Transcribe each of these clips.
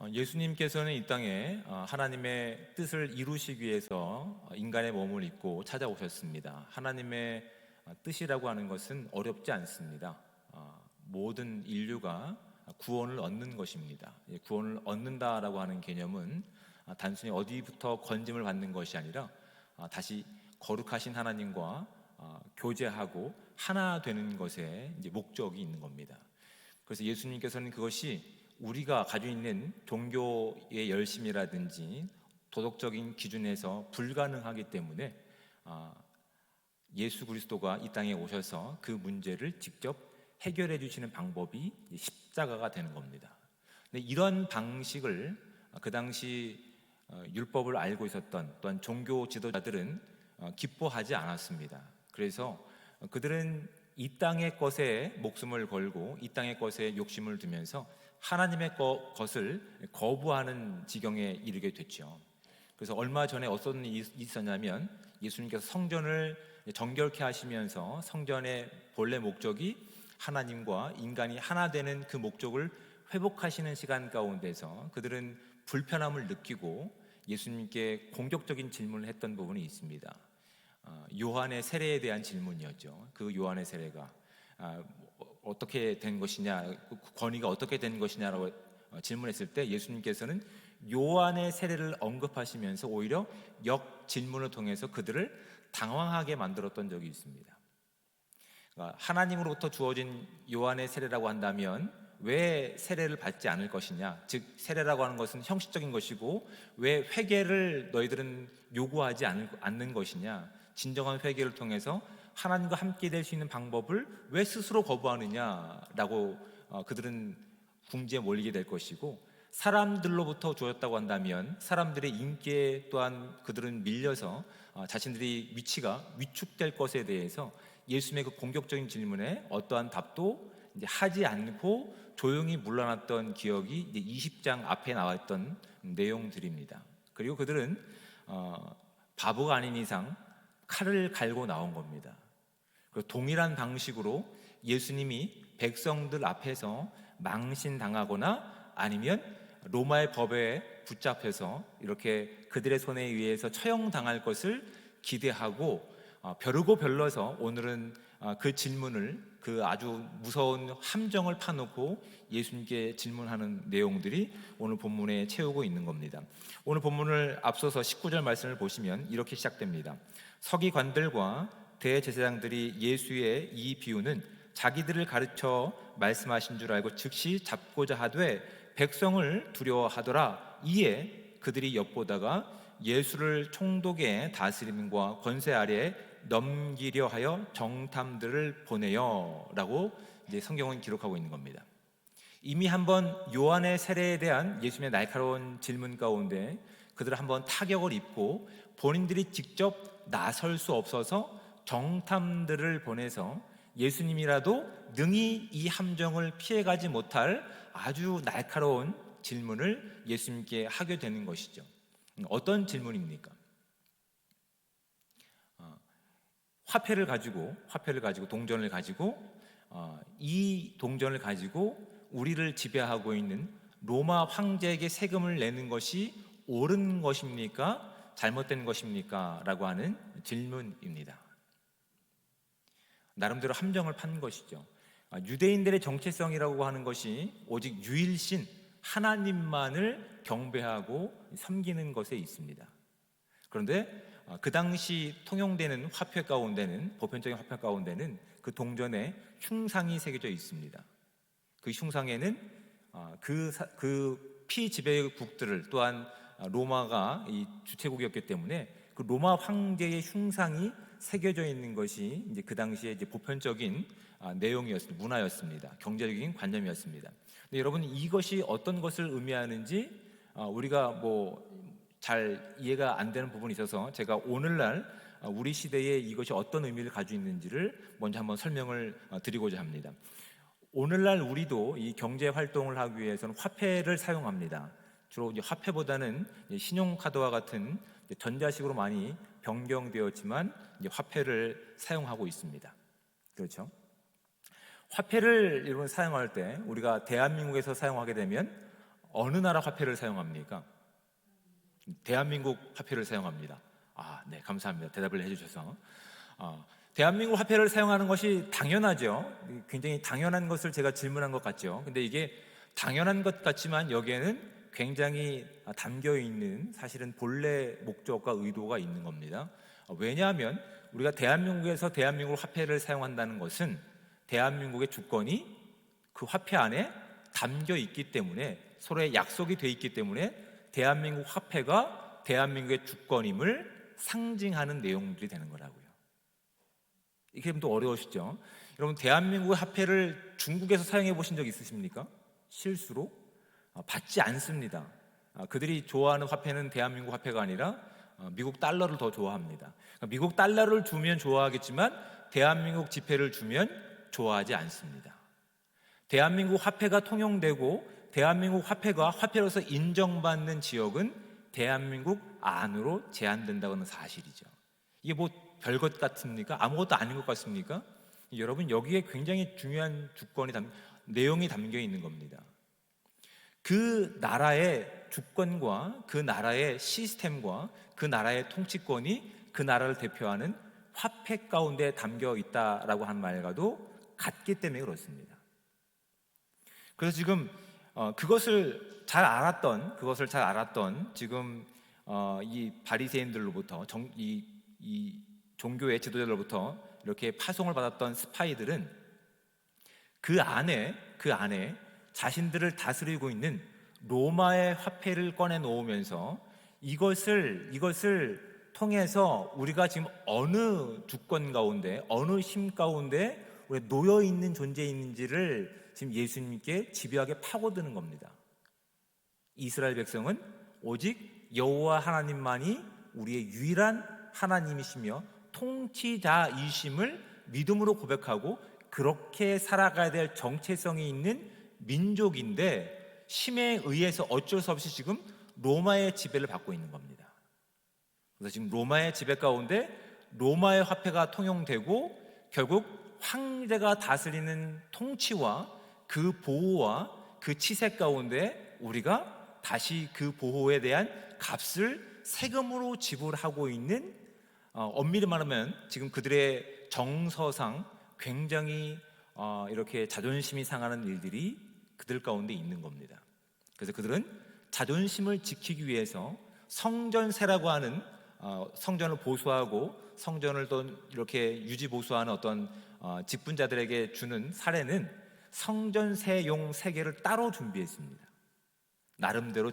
예수님께서는 이 땅에 하나님의 뜻을 이루시기 위해서 인간의 몸을 입고 찾아오셨습니다. 하나님의 뜻이라고 하는 것은 어렵지 않습니다. 모든 인류가 구원을 얻는 것입니다. 구원을 얻는다라고 하는 개념은 단순히 어디부터 건짐을 받는 것이 아니라 다시 거룩하신 하나님과 교제하고 하나 되는 것에 이제 목적이 있는 겁니다. 그래서 예수님께서는 그것이 우리가 가지고 있는 종교의 열심이라든지 도덕적인 기준에서 불가능하기 때문에 예수 그리스도가 이 땅에 오셔서 그 문제를 직접 해결해 주시는 방법이 십자가가 되는 겁니다. 근데 이런 방식을 그 당시 율법을 알고 있었던 또한 종교 지도자들은 기뻐하지 않았습니다. 그래서 그들은 이 땅의 것에 목숨을 걸고 이 땅의 것에 욕심을 두면서 하나님의 것을 거부하는 지경에 이르게 됐죠. 그래서 얼마 전에 어떤 일이 있었냐면 예수님께서 성전을 정결케 하시면서 성전의 본래 목적이 하나님과 인간이 하나 되는 그 목적을 회복하시는 시간 가운데서 그들은 불편함을 느끼고 예수님께 공격적인 질문을 했던 부분이 있습니다. 요한의 세례에 대한 질문이었죠. 그 요한의 세례가 어떻게 된 것이냐, 권위가 어떻게 된 것이냐라고 질문했을 때 예수님께서는 요한의 세례를 언급하시면서 오히려 역 질문을 통해서 그들을 당황하게 만들었던 적이 있습니다. 그러니까 하나님으로부터 주어진 요한의 세례라고 한다면 왜 세례를 받지 않을 것이냐, 즉 세례라고 하는 것은 형식적인 것이고 왜 회개를 너희들은 요구하지 않는 것이냐, 진정한 회개를 통해서 하나님과 함께 될 수 있는 방법을 왜 스스로 거부하느냐라고 그들은 궁지에 몰리게 될 것이고, 사람들로부터 주어졌다고 한다면 사람들의 인기에 또한 그들은 밀려서 자신들의 위치가 위축될 것에 대해서 예수님의 그 공격적인 질문에 어떠한 답도 이제 하지 않고 조용히 물러났던 기억이 이제 20장 앞에 나와 있던 내용들입니다. 그리고 그들은 바보가 아닌 이상 칼을 갈고 나온 겁니다. 동일한 방식으로 예수님이 백성들 앞에서 망신당하거나 아니면 로마의 법에 붙잡혀서 이렇게 그들의 손에 의해서 처형당할 것을 기대하고 벼르고 별러서 오늘은 그 질문을, 그 아주 무서운 함정을 파놓고 예수님께 질문하는 내용들이 오늘 본문에 채우고 있는 겁니다. 오늘 본문을 앞서서 19절 말씀을 보시면 이렇게 시작됩니다. 서기관들과 대제사장들이 예수의 이 비유는 자기들을 가르쳐 말씀하신 줄 알고 즉시 잡고자 하되 백성을 두려워하더라. 이에 그들이 엿보다가 예수를 총독의 다스림과 권세 아래 넘기려 하여 정탐들을 보내요 라고 이제 성경은 기록하고 있는 겁니다. 이미 한번 요한의 세례에 대한 예수님의 날카로운 질문 가운데 그들은 한번 타격을 입고 본인들이 직접 나설 수 없어서 정탐들을 보내서 예수님이라도 능히 이 함정을 피해가지 못할 아주 날카로운 질문을 예수님께 하게 되는 것이죠. 어떤 질문입니까? 화폐를 가지고 동전을 가지고 이 동전을 가지고 우리를 지배하고 있는 로마 황제에게 세금을 내는 것이 옳은 것입니까? 잘못된 것입니까? 라고 하는 질문입니다. 나름대로 함정을 판 것이죠. 유대인들의 정체성이라고 하는 것이 오직 유일신 하나님만을 경배하고 섬기는 것에 있습니다. 그런데 그 당시 통용되는 화폐 가운데는, 보편적인 화폐 가운데는 그 동전에 흉상이 새겨져 있습니다. 그 흉상에는 그 피지배국들을, 또한 로마가 이 주체국이었기 때문에 그 로마 황제의 흉상이 새겨져 있는 것이 이제 그 당시에 이제 보편적인 내용이었습니다. 문화였습니다. 경제적인 관념이었습니다. 근데 여러분, 이것이 어떤 것을 의미하는지 우리가 잘 이해가 안 되는 부분이 있어서 제가 오늘날 우리 시대에 이것이 어떤 의미를 가지고 있는지를 먼저 한번 설명을 드리고자 합니다. 오늘날 우리도 이 경제 활동을 하기 위해서는 화폐를 사용합니다. 주로 이제 화폐보다는 신용카드와 같은 전자식으로 많이 변경되었지만 이제 화폐를 사용하고 있습니다. 그렇죠? 화폐를 여러분 사용할 때 우리가 대한민국에서 사용하게 되면 어느 나라 화폐를 사용합니까? 대한민국 화폐를 사용합니다. 네, 감사합니다. 대답을 해주셔서. 대한민국 화폐를 사용하는 것이 당연하죠. 굉장히 당연한 것을 제가 질문한 것 같죠. 근데 이게 당연한 것 같지만 여기에는 굉장히 담겨 있는 사실은 본래 목적과 의도가 있는 겁니다. 왜냐하면 우리가 대한민국에서 대한민국 화폐를 사용한다는 것은 대한민국의 주권이 그 화폐 안에 담겨 있기 때문에, 서로의 약속이 돼 있기 때문에 대한민국 화폐가 대한민국의 주권임을 상징하는 내용들이 되는 거라고요. 이게 좀 더 어려우시죠? 여러분, 대한민국의 화폐를 중국에서 사용해 보신 적 있으십니까? 실수로? 받지 않습니다. 그들이 좋아하는 화폐는 대한민국 화폐가 아니라 미국 달러를 더 좋아합니다. 미국 달러를 주면 좋아하겠지만 대한민국 지폐를 주면 좋아하지 않습니다. 대한민국 화폐가 통용되고 대한민국 화폐가 화폐로서 인정받는 지역은 대한민국 안으로 제한된다는 사실이죠. 이게 뭐 별것 같습니까? 아무것도 아닌 것 같습니까? 여러분, 여기에 굉장히 중요한 내용이 담겨 있는 겁니다. 그 나라의 주권과 그 나라의 시스템과 그 나라의 통치권이 그 나라를 대표하는 화폐 가운데 담겨 있다라고 한 말과도 같기 때문에 그렇습니다. 그래서 지금 그것을 잘 알았던 지금 이 바리새인들로부터 이 종교의 지도자들로부터 이렇게 파송을 받았던 스파이들은 그 안에 자신들을 다스리고 있는 로마의 화폐를 꺼내 놓으면서 이것을 통해서 우리가 지금 어느 주권 가운데, 어느 힘 가운데 우리가 놓여 있는 존재인지를 지금 예수님께 집요하게 파고드는 겁니다. 이스라엘 백성은 오직 여호와 하나님만이 우리의 유일한 하나님이시며 통치자이심을 믿음으로 고백하고 그렇게 살아가야 될 정체성이 있는 민족인데, 힘에 의해서 어쩔 수 없이 지금 로마의 지배를 받고 있는 겁니다. 그래서 지금 로마의 지배 가운데 로마의 화폐가 통용되고 결국 황제가 다스리는 통치와 그 보호와 그 치세 가운데 우리가 다시 그 보호에 대한 값을 세금으로 지불하고 있는, 엄밀히 말하면 지금 그들의 정서상 굉장히 이렇게 자존심이 상하는 일들이 그들 가운데 있는 겁니다. 그래서 그들은 자존심을 지키기 위해서 성전세라고 하는 성전을 보수하고 성전을 또 이렇게 유지 보수하는 어떤 직분자들에게 주는 사례는 성전세용 세계를 따로 준비했습니다. 나름대로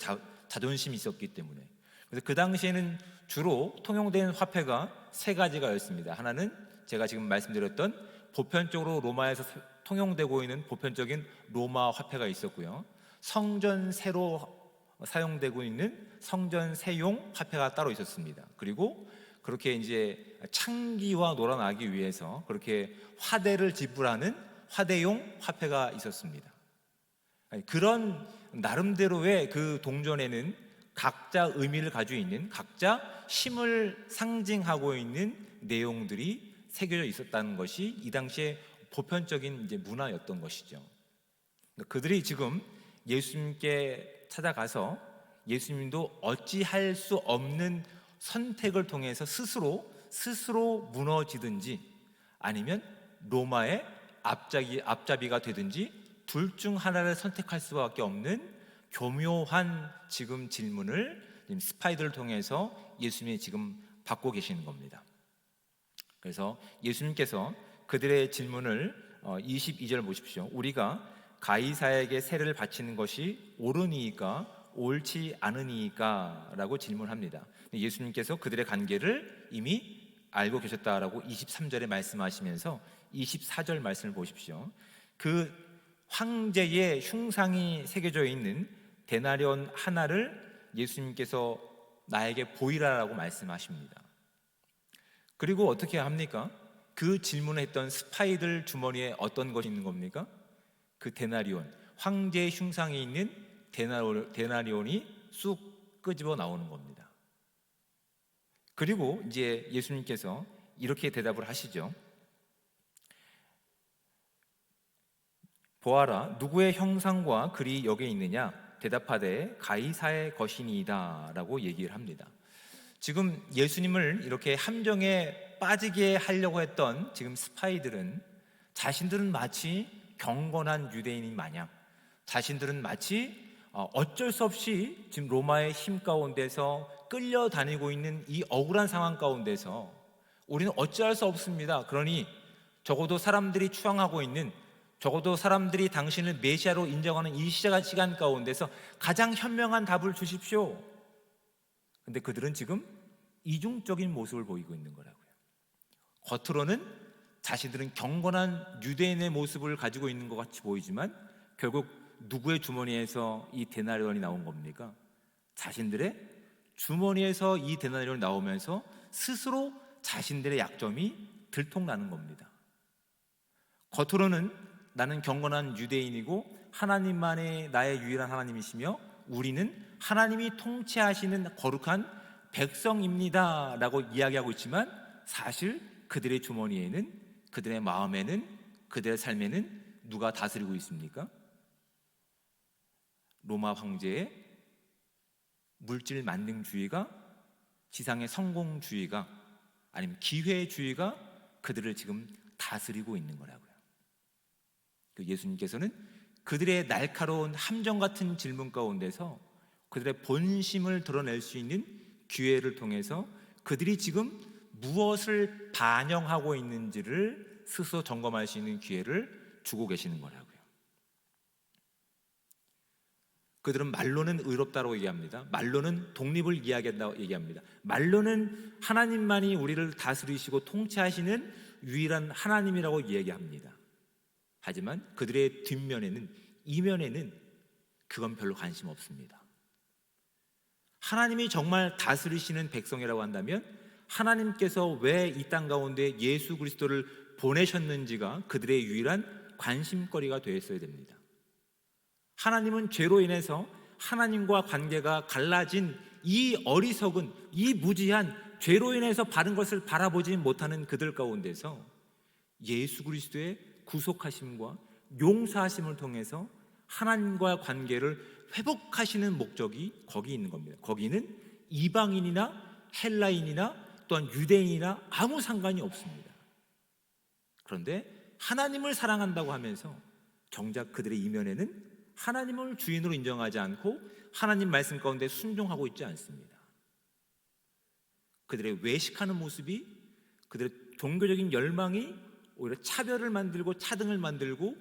자존심이 있었기 때문에. 그래서 그 당시에는 주로 통용된 화폐가 세 가지가였습니다. 하나는 제가 지금 말씀드렸던 보편적으로 로마에서 통용되고 있는 보편적인 로마 화폐가 있었고요. 성전세로 사용되고 있는 성전세용 화폐가 따로 있었습니다. 그리고 그렇게 이제 창기와 놀아나기 위해서 그렇게 화대를 지불하는 화대용 화폐가 있었습니다. 그런 나름대로의 그 동전에는 각자 의미를 가지고 있는, 각자 힘을 상징하고 있는 내용들이 새겨져 있었다는 것이 이 당시에 보편적인 이제 문화였던 것이죠. 그들이 지금 예수님께 찾아가서 예수님도 어찌할 수 없는 선택을 통해서 스스로 무너지든지 아니면 로마의 앞잡이가 되든지 둘 중 하나를 선택할 수밖에 없는 교묘한 지금 질문을 지금 스파이들을 통해서 예수님이 지금 받고 계시는 겁니다. 그래서 예수님께서 그들의 질문을 22절 보십시오. 우리가 가이사에게 세를 바치는 것이 옳으니이까 옳지 않으니이까 라고 질문합니다. 예수님께서 그들의 관계를 이미 알고 계셨다라고 23절에 말씀하시면서 24절 말씀을 보십시오. 그 황제의 흉상이 새겨져 있는 데나리온 하나를 예수님께서 나에게 보이라라고 말씀하십니다. 그리고 어떻게 합니까? 그 질문을 했던 스파이들 주머니에 어떤 것이 있는 겁니까? 그 데나리온, 황제의 흉상이 있는 데나리온이 쑥 끄집어 나오는 겁니다. 그리고 이제 예수님께서 이렇게 대답을 하시죠. 보아라, 누구의 형상과 글이 여기에 있느냐? 대답하되 가이사의 것이니이다라고 얘기를 합니다. 지금 예수님을 이렇게 함정에 빠지게 하려고 했던 지금 스파이들은 자신들은 마치 경건한 유대인인 마냥, 자신들은 마치 어쩔 수 없이 지금 로마의 힘 가운데서 끌려다니고 있는 이 억울한 상황 가운데서 우리는 어찌할 수 없습니다. 그러니 적어도 사람들이 추앙하고 있는, 적어도 사람들이 당신을 메시아로 인정하는 이 시간 가운데서 가장 현명한 답을 주십시오. 근데 그들은 지금 이중적인 모습을 보이고 있는 거라고요. 겉으로는 자신들은 경건한 유대인의 모습을 가지고 있는 것 같이 보이지만 결국 누구의 주머니에서 이 데나리온이 나온 겁니까? 자신들의 주머니에서 이 데나리온이 나오면서 스스로 자신들의 약점이 들통나는 겁니다. 겉으로는 나는 경건한 유대인이고 하나님만이 나의 유일한 하나님이시며 우리는 하나님이 통치하시는 거룩한 백성입니다 라고 이야기하고 있지만 사실 그들의 주머니에는, 그들의 마음에는, 그들의 삶에는 누가 다스리고 있습니까? 로마 황제의 물질 만능주의가, 지상의 성공주의가, 아니면 기회주의가 그들을 지금 다스리고 있는 거라고요. 예수님께서는 그들의 날카로운 함정 같은 질문 가운데서 그들의 본심을 드러낼 수 있는 기회를 통해서 그들이 지금 무엇을 반영하고 있는지를 스스로 점검할 수 있는 기회를 주고 계시는 거라고요. 그들은 말로는 의롭다고 얘기합니다. 말로는 독립을 이야기한다고 얘기합니다. 말로는 하나님만이 우리를 다스리시고 통치하시는 유일한 하나님이라고 이야기합니다. 하지만 그들의 뒷면에는, 이면에는 그건 별로 관심 없습니다. 하나님이 정말 다스리시는 백성이라고 한다면 하나님께서 왜 이 땅 가운데 예수 그리스도를 보내셨는지가 그들의 유일한 관심거리가 되었어야 됩니다. 하나님은 죄로 인해서 하나님과 관계가 갈라진 이 어리석은, 이 무지한 죄로 인해서 바른 것을 바라보지 못하는 그들 가운데서 예수 그리스도의 구속하심과 용서하심을 통해서 하나님과 관계를 회복하시는 목적이 거기 있는 겁니다. 거기는 이방인이나 헬라인이나 또한 유대인이나 아무 상관이 없습니다. 그런데 하나님을 사랑한다고 하면서 정작 그들의 이면에는 하나님을 주인으로 인정하지 않고 하나님 말씀 가운데 순종하고 있지 않습니다. 그들의 외식하는 모습이, 그들의 종교적인 열망이 오히려 차별을 만들고 차등을 만들고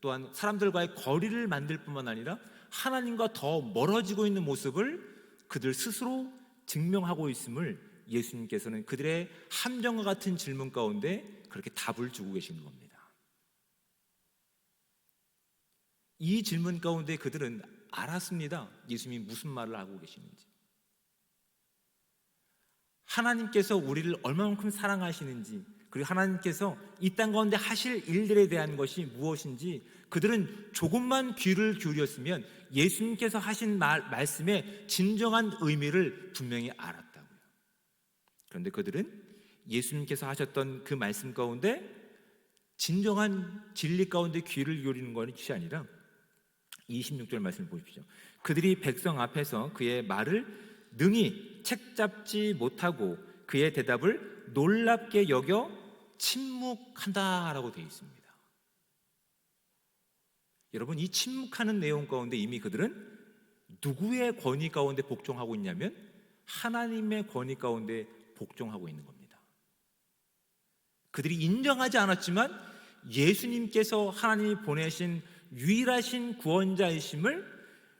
또한 사람들과의 거리를 만들 뿐만 아니라 하나님과 더 멀어지고 있는 모습을 그들 스스로 증명하고 있음을 예수님께서는 그들의 함정과 같은 질문 가운데 그렇게 답을 주고 계시는 겁니다. 이 질문 가운데 그들은 알았습니다. 예수님이 무슨 말을 하고 계시는지. 하나님께서 우리를 얼마만큼 사랑하시는지, 그리고 하나님께서 이 땅 가운데 하실 일들에 대한 것이 무엇인지 그들은 조금만 귀를 기울였으면 예수님께서 하신 말씀의 진정한 의미를 분명히 알았다고요. 그런데 그들은 예수님께서 하셨던 그 말씀 가운데 진정한 진리 가운데 귀를 기울이는 것이 아니라 26절 말씀을 보십시오. 그들이 백성 앞에서 그의 말을 능히 책잡지 못하고 그의 대답을 놀랍게 여겨 침묵한다라고 되어 있습니다. 여러분, 이 침묵하는 내용 가운데 이미 그들은 누구의 권위 가운데 복종하고 있냐면 하나님의 권위 가운데 복종하고 있는 겁니다. 그들이 인정하지 않았지만 예수님께서 하나님이 보내신 유일하신 구원자이심을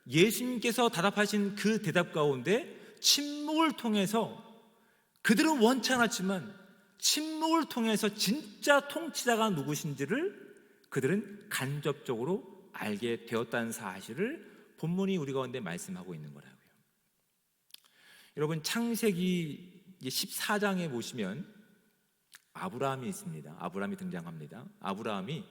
예수님께서 대답하신 그 대답 가운데 침묵을 통해서 그들은 원치 않았지만 침묵을 통해서 진짜 통치자가 누구신지를 그들은 간접적으로 알게 되었다는 사실을 본문이 우리 가운데 말씀하고 있는 거라고요. 여러분, 창세기 14장에 보시면 아브라함이 있습니다. 아브라함이 등장합니다. 아브라함이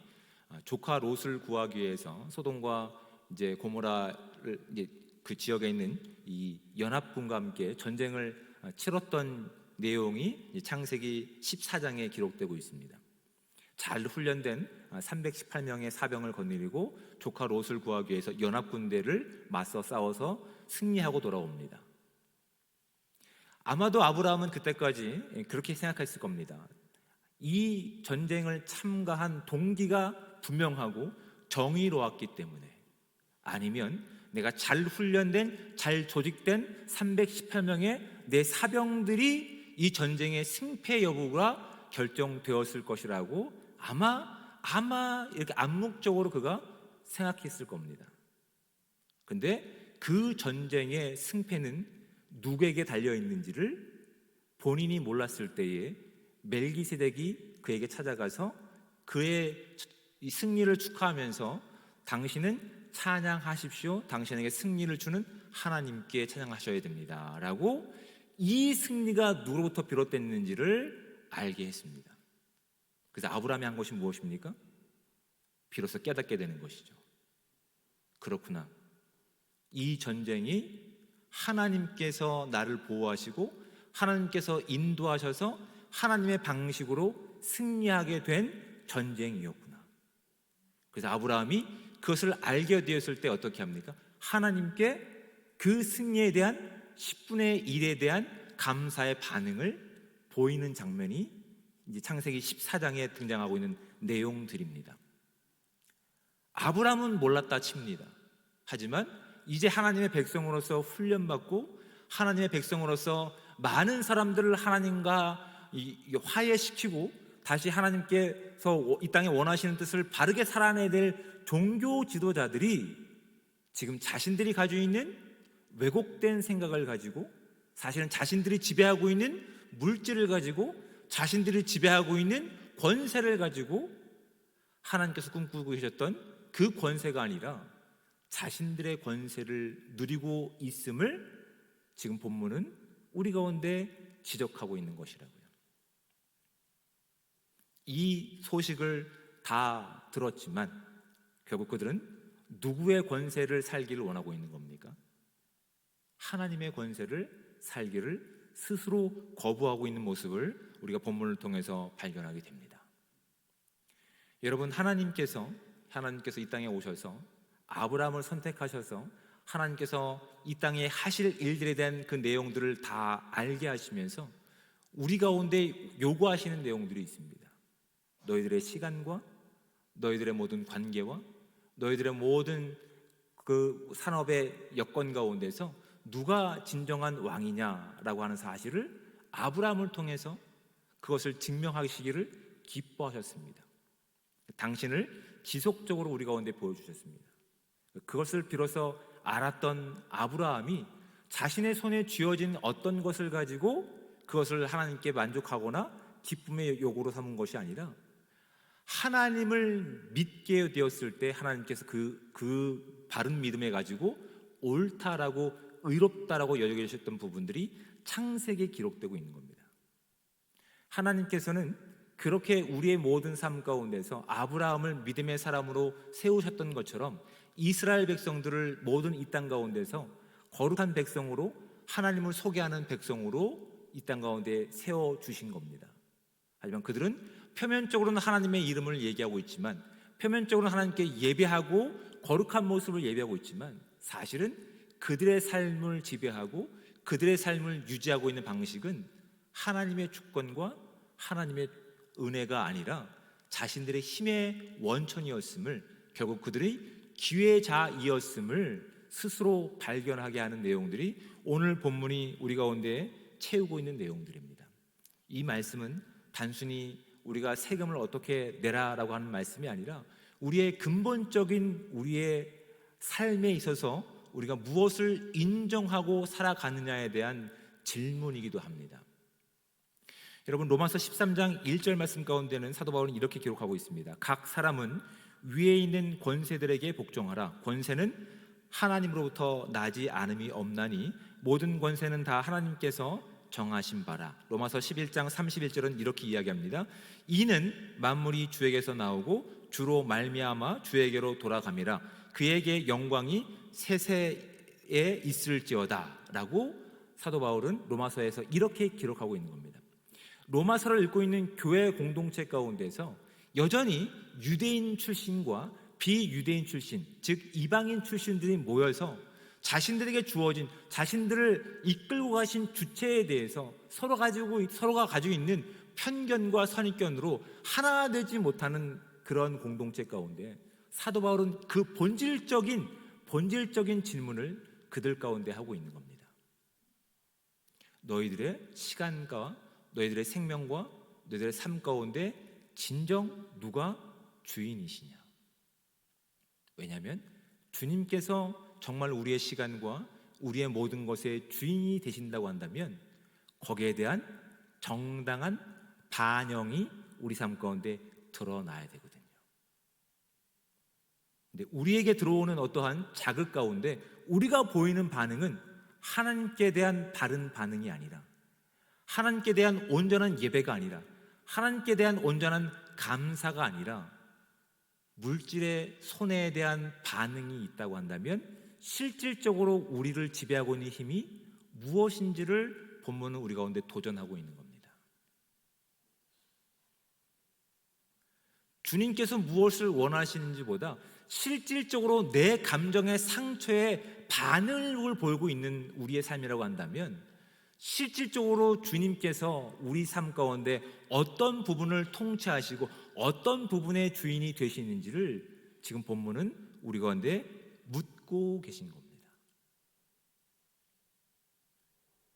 조카 롯을 구하기 위해서 소돔과 이제 고모라를 그 지역에 있는 이 연합군과 함께 전쟁을 치렀던 내용이 창세기 14장에 기록되고 있습니다. 잘 훈련된 318명의 사병을 거느리고 조카 롯을 구하기 위해서 연합군대를 맞서 싸워서 승리하고 돌아옵니다. 아마도 아브라함은 그때까지 그렇게 생각했을 겁니다. 이 전쟁을 참가한 동기가 분명하고 정의로웠기 때문에, 아니면 내가 잘 훈련된, 잘 조직된 318명의 내 사병들이 이 전쟁의 승패 여부가 결정되었을 것이라고 아마 이렇게 암묵적으로 그가 생각했을 겁니다. 근데 그 전쟁의 승패는 누구에게 달려 있는지를 본인이 몰랐을 때에 멜기세덱이 그에게 찾아가서 그의 이 승리를 축하하면서 당신은 찬양하십시오, 당신에게 승리를 주는 하나님께 찬양하셔야 됩니다 라고 이 승리가 누구로부터 비롯됐는지를 알게 했습니다. 그래서 아브라함이 한 것이 무엇입니까? 비로소 깨닫게 되는 것이죠. 그렇구나, 이 전쟁이 하나님께서 나를 보호하시고 하나님께서 인도하셔서 하나님의 방식으로 승리하게 된 전쟁이었구나. 그래서 아브라함이 그것을 알게 되었을 때 어떻게 합니까? 하나님께 그 승리에 대한 10분의 1에 대한 감사의 반응을 보이는 장면이 이제 창세기 14장에 등장하고 있는 내용들입니다. 아브라함은 몰랐다 칩니다. 하지만 이제 하나님의 백성으로서 훈련받고 하나님의 백성으로서 많은 사람들을 하나님과 화해시키고 다시 하나님께서 이 땅에 원하시는 뜻을 바르게 살아내야 될 종교 지도자들이 지금 자신들이 가지고 있는 왜곡된 생각을 가지고, 사실은 자신들이 지배하고 있는 물질을 가지고, 자신들이 지배하고 있는 권세를 가지고 하나님께서 꿈꾸고 계셨던 그 권세가 아니라 자신들의 권세를 누리고 있음을 지금 본문은 우리 가운데 지적하고 있는 것이라고요. 이 소식을 다 들었지만 결국 그들은 누구의 권세를 살기를 원하고 있는 겁니까? 하나님의 권세를 살기를 스스로 거부하고 있는 모습을 우리가 본문을 통해서 발견하게 됩니다. 여러분, 하나님께서 이 땅에 오셔서 아브라함을 선택하셔서 하나님께서 이 땅에 하실 일들에 대한 그 내용들을 다 알게 하시면서 우리 가운데 요구하시는 내용들이 있습니다. 너희들의 시간과 너희들의 모든 관계와 너희들의 모든 그 산업의 여건 가운데서 누가 진정한 왕이냐라고 하는 사실을 아브라함을 통해서 그것을 증명하시기를 기뻐하셨습니다. 당신을 지속적으로 우리 가운데 보여주셨습니다. 그것을 비로소 알았던 아브라함이 자신의 손에 쥐어진 어떤 것을 가지고 그것을 하나님께 만족하거나 기쁨의 요구로 삼은 것이 아니라 하나님을 믿게 되었을 때 하나님께서 그 바른 믿음에 가지고 옳다라고 의롭다라고 여겨주셨던 부분들이 창세기에 기록되고 있는 겁니다. 하나님께서는 그렇게 우리의 모든 삶 가운데서 아브라함을 믿음의 사람으로 세우셨던 것처럼 이스라엘 백성들을 모든 이 땅 가운데서 거룩한 백성으로, 하나님을 소개하는 백성으로 이 땅 가운데 세워주신 겁니다. 하지만 그들은 표면적으로는 하나님의 이름을 얘기하고 있지만, 표면적으로는 하나님께 예배하고 거룩한 모습을 예배하고 있지만, 사실은 그들의 삶을 지배하고 그들의 삶을 유지하고 있는 방식은 하나님의 주권과 하나님의 은혜가 아니라 자신들의 힘의 원천이었음을, 결국 그들이 기회자이었음을 스스로 발견하게 하는 내용들이 오늘 본문이 우리 가운데 채우고 있는 내용들입니다. 이 말씀은 단순히 우리가 세금을 어떻게 내라라고 하는 말씀이 아니라 우리의 근본적인 우리의 삶에 있어서 우리가 무엇을 인정하고 살아가느냐에 대한 질문이기도 합니다. 여러분, 로마서 13장 1절 말씀 가운데는 사도 바울은 이렇게 기록하고 있습니다. 각 사람은 위에 있는 권세들에게 복종하라. 권세는 하나님으로부터 나지 않음이 없나니 모든 권세는 다 하나님께서 정하신 바라. 로마서 11장 31절은 이렇게 이야기합니다. 이는 만물이 주에게서 나오고 주로 말미암아 주에게로 돌아감이라. 그에게 영광이 세세에 있을지어다 라고 사도 바울은 로마서에서 이렇게 기록하고 있는 겁니다. 로마서를 읽고 있는 교회 공동체 가운데서 여전히 유대인 출신과 비유대인 출신, 즉 이방인 출신들이 모여서 자신들에게 주어진, 자신들을 이끌고 가신 주체에 대해서 서로가 가지고 있는 편견과 선입견으로 하나 되지 못하는 그런 공동체 가운데 사도 바울은 그 본질적인 질문을 그들 가운데 하고 있는 겁니다. 너희들의 시간과 너희들의 생명과 너희들의 삶 가운데 진정 누가 주인이시냐? 왜냐하면 주님께서 정말 우리의 시간과 우리의 모든 것의 주인이 되신다고 한다면 거기에 대한 정당한 반영이 우리 삶 가운데 드러나야 되거든요. 근데 우리에게 들어오는 어떠한 자극 가운데 우리가 보이는 반응은 하나님께 대한 바른 반응이 아니라, 하나님께 대한 온전한 예배가 아니라, 하나님께 대한 온전한 감사가 아니라 물질의 손해에 대한 반응이 있다고 한다면 실질적으로 우리를 지배하고 있는 힘이 무엇인지를 본문은 우리 가운데 도전하고 있는 겁니다. 주님께서 무엇을 원하시는지보다 실질적으로 내 감정의 상처에 반응을 보이고 있는 우리의 삶이라고 한다면 실질적으로 주님께서 우리 삶 가운데 어떤 부분을 통치하시고 어떤 부분의 주인이 되시는지를 지금 본문은 우리 가운데 묻고 계신 겁니다.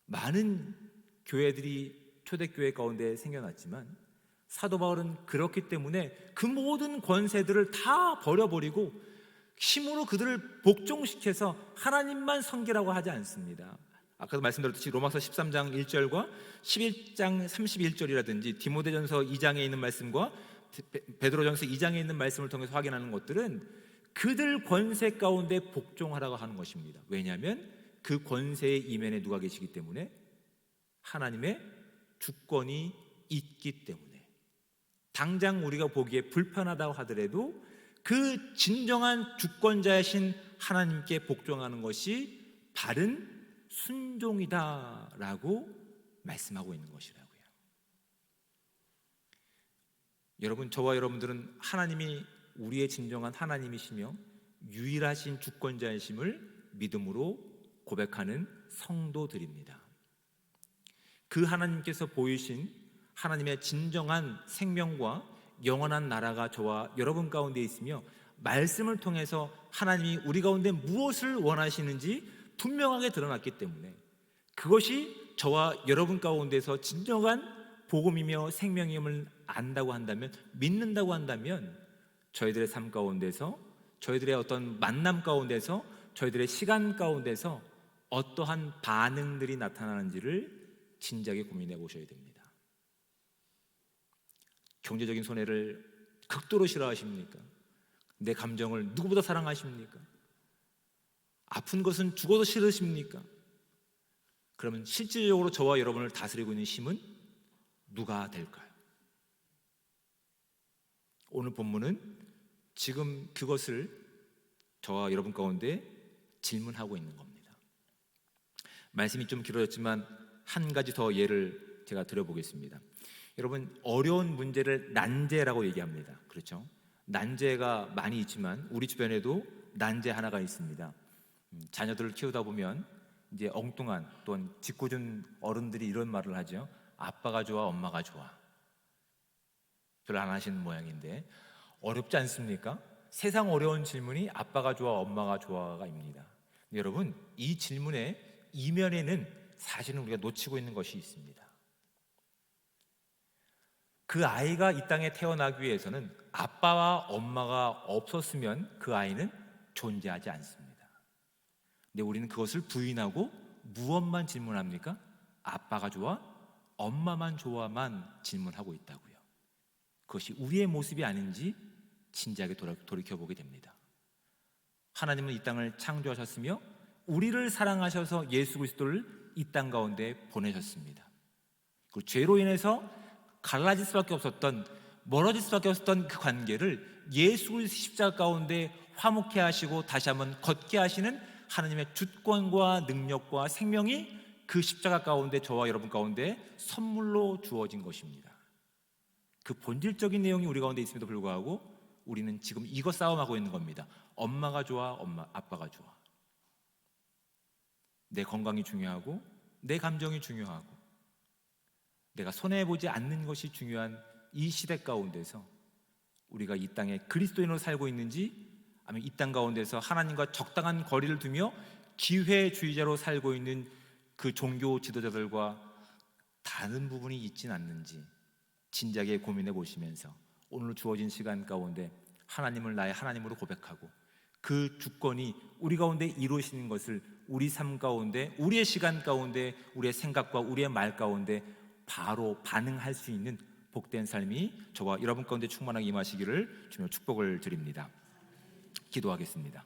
많은 교회들이 초대교회 가운데 생겨났지만 사도 바울은 그렇기 때문에 그 모든 권세들을 다 버려버리고 힘으로 그들을 복종시켜서 하나님만 섬기라고 하지 않습니다. 아까도 말씀드렸듯이 로마서 13장 1절과 11장 31절이라든지 디모데전서 2장에 있는 말씀과 베드로전서 2장에 있는 말씀을 통해서 확인하는 것들은 그들 권세 가운데 복종하라고 하는 것입니다. 왜냐하면 그 권세의 이면에 누가 계시기 때문에? 하나님의 주권이 있기 때문에. 당장 우리가 보기에 불편하다고 하더라도 그 진정한 주권자이신 하나님께 복종하는 것이 바른 순종이다라고 말씀하고 있는 것이라고요. 여러분, 저와 여러분들은 하나님이 우리의 진정한 하나님이시며 유일하신 주권자이심을 믿음으로 고백하는 성도들입니다. 그 하나님께서 보이신 하나님의 진정한 생명과 영원한 나라가 저와 여러분 가운데 있으며 말씀을 통해서 하나님이 우리 가운데 무엇을 원하시는지 분명하게 드러났기 때문에 그것이 저와 여러분 가운데서 진정한 복음이며 생명임을 안다고 한다면, 믿는다고 한다면 저희들의 삶 가운데서, 저희들의 어떤 만남 가운데서, 저희들의 시간 가운데서 어떠한 반응들이 나타나는지를 진지하게 고민해 보셔야 됩니다. 경제적인 손해를 극도로 싫어하십니까? 내 감정을 누구보다 사랑하십니까? 아픈 것은 죽어도 싫으십니까? 그러면 실질적으로 저와 여러분을 다스리고 있는 힘은 누가 될까요? 오늘 본문은 지금 그것을 저와 여러분 가운데 질문하고 있는 겁니다. 말씀이 좀 길어졌지만 한 가지 더 예를 제가 드려보겠습니다. 여러분, 어려운 문제를 난제라고 얘기합니다. 그렇죠? 난제가 많이 있지만 우리 주변에도 난제 하나가 있습니다. 자녀들을 키우다 보면 이제 엉뚱한 또는 짓궂은 어른들이 이런 말을 하죠. 아빠가 좋아, 엄마가 좋아. 별로 안 하시는 모양인데 어렵지 않습니까? 세상 어려운 질문이 아빠가 좋아, 엄마가 좋아가입니다. 여러분, 이 질문의 이면에는 사실은 우리가 놓치고 있는 것이 있습니다. 그 아이가 이 땅에 태어나기 위해서는 아빠와 엄마가 없었으면 그 아이는 존재하지 않습니다. 근데 우리는 그것을 부인하고 무엇만 질문합니까? 아빠가 좋아? 엄마만 좋아만 질문하고 있다고요. 그것이 우리의 모습이 아닌지 진지하게 돌이켜보게 됩니다. 하나님은 이 땅을 창조하셨으며 우리를 사랑하셔서 예수 그리스도를 이 땅 가운데 보내셨습니다. 그리고 죄로 인해서 갈라질 수밖에 없었던, 멀어질 수밖에 없었던 그 관계를 예수 그리스도 십자가 가운데 화목케 하시고 다시 한번 걷게 하시는 하나님의 주권과 능력과 생명이 그 십자가 가운데 저와 여러분 가운데 선물로 주어진 것입니다. 그 본질적인 내용이 우리 가운데 있음에도 불구하고 우리는 지금 이거 싸움하고 있는 겁니다. 엄마가 좋아, 아빠가 좋아. 내 건강이 중요하고 내 감정이 중요하고 내가 손해보지 않는 것이 중요한 이 시대 가운데서 우리가 이 땅에 그리스도인으로 살고 있는지, 아니면 이 땅 가운데서 하나님과 적당한 거리를 두며 기회주의자로 살고 있는 그 종교 지도자들과 다른 부분이 있진 않는지 진지하게 고민해 보시면서 오늘 주어진 시간 가운데 하나님을 나의 하나님으로 고백하고 그 주권이 우리 가운데 이루어지는 것을 우리 삶 가운데, 우리의 시간 가운데, 우리의 생각과 우리의 말 가운데 바로 반응할 수 있는 복된 삶이 저와 여러분 가운데 충만하게 임하시기를 주며 축복을 드립니다. 기도하겠습니다.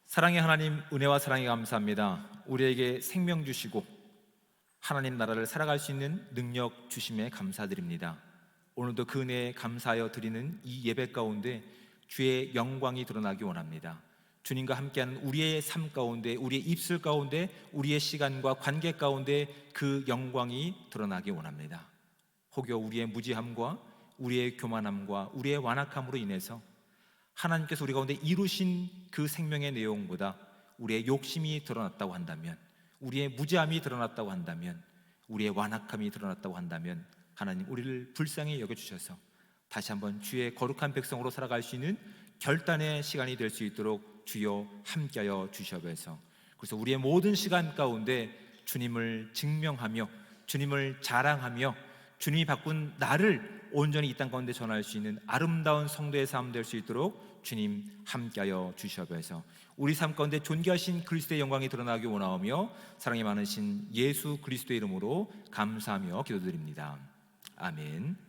사랑의 하나님, 은혜와 사랑에 감사합니다. 우리에게 생명 주시고 하나님 나라를 살아갈 수 있는 능력 주심에 감사드립니다. 오늘도 그 은혜에 감사하여 드리는 이 예배 가운데 주의 영광이 드러나기 원합니다. 주님과 함께하는 우리의 삶 가운데, 우리의 입술 가운데, 우리의 시간과 관계 가운데 그 영광이 드러나기 원합니다. 혹여 우리의 무지함과 우리의 교만함과 우리의 완악함으로 인해서 하나님께서 우리 가운데 이루신 그 생명의 내용보다 우리의 욕심이 드러났다고 한다면, 우리의 무지함이 드러났다고 한다면, 우리의 완악함이 드러났다고 한다면 하나님 우리를 불쌍히 여겨주셔서 다시 한번 주의 거룩한 백성으로 살아갈 수 있는 결단의 시간이 될 수 있도록 주여 함께하여 주시옵소서. 그래서 우리의 모든 시간 가운데 주님을 증명하며 주님을 자랑하며 주님이 바꾼 나를 온전히 이 땅 가운데 전할 수 있는 아름다운 성도의 삶 될 수 있도록 주님 함께하여 주시옵소서. 우리 삶 가운데 존귀하신 그리스도의 영광이 드러나기 원하오며 사랑이 많으신 예수 그리스도의 이름으로 감사하며 기도드립니다. 아멘.